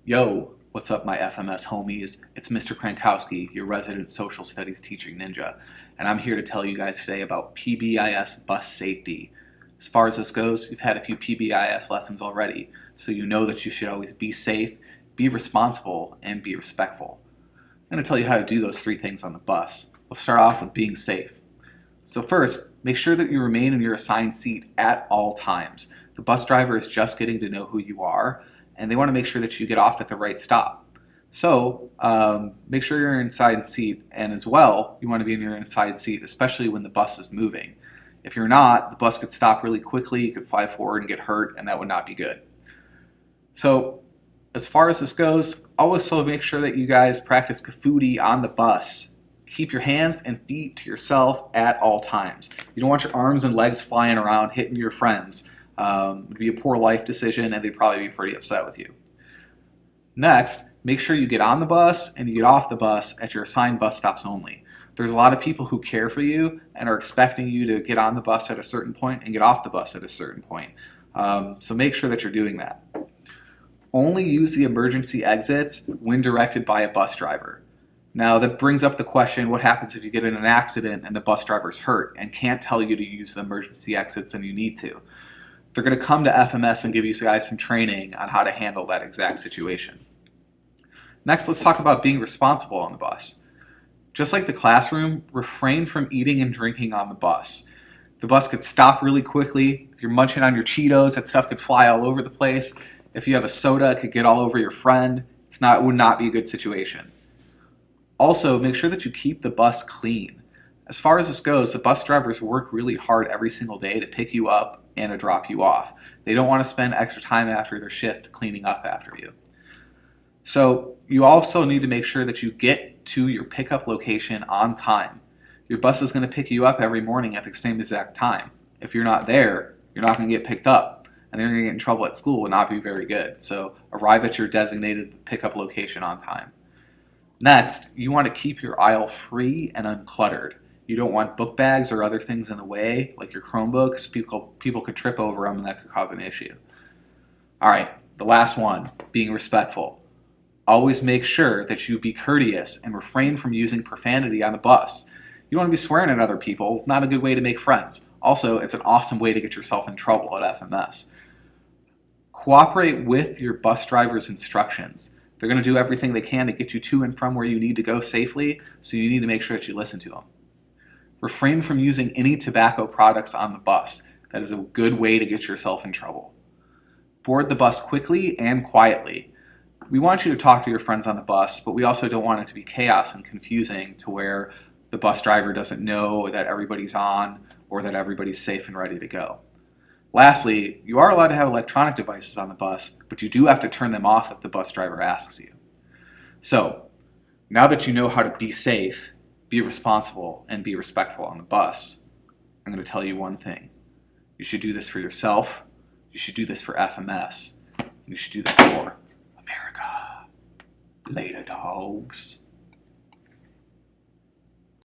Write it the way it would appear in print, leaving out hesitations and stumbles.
Yo, what's up my FMS homies? It's Mr. Krankowski, your resident social studies teaching ninja, and I'm here to tell you guys today about PBIS bus safety. As far as this goes, you've had a few PBIS lessons already, so you know that you should always be safe, be responsible, and be respectful. I'm going to tell you how to do those three things on the bus. We'll start off with being safe. So first, make sure that you remain in your assigned seat at all times. The bus driver is just getting to know who you are, and they want to make sure that you get off at the right stop. So make sure you're in your assigned seat, and as well, you want to be in your assigned seat, especially when the bus is moving. If you're not, the bus could stop really quickly, you could fly forward and get hurt, and that would not be good. So as far as this goes, also make sure that you guys practice Kafudi on the bus. Keep your hands and feet to yourself at all times. You don't want your arms and legs flying around hitting your friends. It would be a poor life decision, and they'd probably be pretty upset with you. Next, make sure you get on the bus and you get off the bus at your assigned bus stops only. There's a lot of people who care for you and are expecting you to get on the bus at a certain point and get off the bus at a certain point. So make sure that you're doing that. Only use the emergency exits when directed by a bus driver. Now that brings up the question, what happens if you get in an accident and the bus driver's hurt and can't tell you to use the emergency exits and you need to? They're going to come to FMS and give you guys some training on how to handle that exact situation. Next, let's talk about being responsible on the bus. Just like the classroom, refrain from eating and drinking on the bus. The bus could stop really quickly. If you're munching on your Cheetos, that stuff could fly all over the place. If you have a soda, it could get all over your friend. It would not be a good situation. Also, make sure that you keep the bus clean. As far as this goes, the bus drivers work really hard every single day to pick you up and to drop you off. They don't want to spend extra time after their shift cleaning up after you. So you also need to make sure that you get to your pickup location on time. Your bus is going to pick you up every morning at the same exact time. If you're not there, you're not going to get picked up, and then you're going to get in trouble at school. It would not be very good. So arrive at your designated pickup location on time. Next, you want to keep your aisle free and uncluttered. You don't want book bags or other things in the way, like your Chromebooks. People could trip over them and that could cause an issue. All right, the last one, being respectful. Always make sure that you be courteous and refrain from using profanity on the bus. You don't want to be swearing at other people, not a good way to make friends. Also, it's an awesome way to get yourself in trouble at FMS. Cooperate with your bus driver's instructions. They're going to do everything they can to get you to and from where you need to go safely, so you need to make sure that you listen to them. Refrain from using any tobacco products on the bus. That is a good way to get yourself in trouble. Board the bus quickly and quietly. We want you to talk to your friends on the bus, but we also don't want it to be chaos and confusing to where the bus driver doesn't know that everybody's on or that everybody's safe and ready to go. Lastly, you are allowed to have electronic devices on the bus, but you do have to turn them off if the bus driver asks you. So, now that you know how to be safe, be responsible, and be respectful on the bus, I'm going to tell you one thing. You should do this for yourself, you should do this for FMS, and you should do this for America. Later, dogs.